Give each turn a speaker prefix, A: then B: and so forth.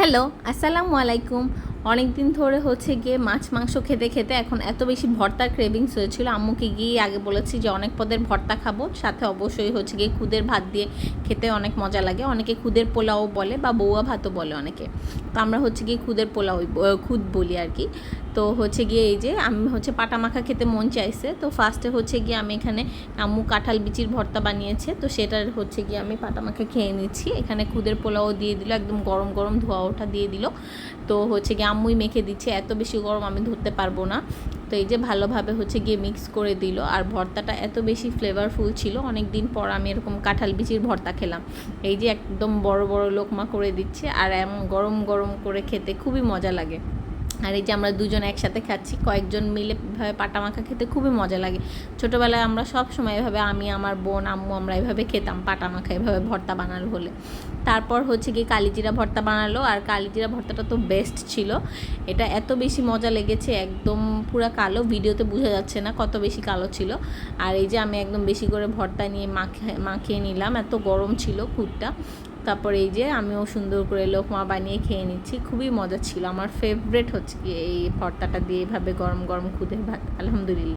A: Hello, আসসালামু আলাইকুম। অনেক দিন ধরে হচ্ছে গিয়ে মাছ মাংস খেতে খেতে এখন এত বেশি ভর্তার ক্রেভিংস হয়েছিল, আম্মুকে গিয়ে আগে বলেছি যে অনেক পদের ভর্তা খাবো, সাথে অবশ্যই হচ্ছে গিয়ে খুদের ভাত দিয়ে খেতে অনেক মজা লাগে। অনেকে খুদের পোলাও বলে বা বৌয়া ভাতও বলে অনেকে। তো আমরা হচ্ছে গিয়ে খুদের পোলাও খুদ বলি আর কি। তো হচ্ছে গিয়ে এই যে আমি হচ্ছে পাটা মাখা খেতে মন চাইছে, তো ফার্স্টে হচ্ছে গিয়ে আমি এখানে আম্মু কাঁঠাল বিচির ভর্তা বানিয়েছে, তো সেটার হচ্ছে গিয়ে আমি পাটা মাখা খেয়ে নিচ্ছি। এখানে খুদের পোলাও দিয়ে দিল, একদম গরম গরম ধোয়া ওঠা দিয়ে দিল। তো হচ্ছে গিয়ে আম্মুই মেখে দিচ্ছে, এত বেশি গরম আমি ধরতে পারবো না। তো এই যে ভালোভাবে হচ্ছে গিয়ে মিক্স করে দিল, আর ভর্তাটা এত বেশি ফ্লেভারফুল ছিল, অনেক দিন পর আমি এরকম কাঁঠাল বিচির ভর্তা খেলাম। এই যে একদম বড় বড় লোকমা করে দিচ্ছে, আর এমন গরম গরম করে খেতে খুবই মজা লাগে। আর এই যে আমরা দুজন একসাথে খাচ্ছি, কয়েকজন মিলে এভাবে পাটা মাখা খেতে খুবই মজা লাগে। ছোটোবেলায় আমরা সব সময় এভাবে, আমি, আমার বোন, আম্মু, আমরা এভাবে খেতাম পাটা মাখা এভাবে ভর্তা বানানো হলে। তারপর হচ্ছে গিয়ে কালিজিরা ভর্তা বানালো, আর কালিজিরা ভর্তাটা তো বেস্ট ছিল। এটা এত বেশি মজা লেগেছে, একদম পুরা কালো, ভিডিওতে বোঝা যাচ্ছে না কত বেশি কালো ছিল। আর এই যে আমি একদম বেশি করে ভর্তা নিয়ে মাখিয়ে নিলাম, এত গরম ছিল খুদটা। তারপরে এই যে আমিও সুন্দর করে লোকমা বানিয়ে খেয়ে নিচ্ছি, খুবই মজা ছিল। আমার ফেভারেট হচ্ছে কি এই ভর্তাটা দিয়ে এভাবে গরম গরম খুদে ভাত, আলহামদুলিল্লাহ।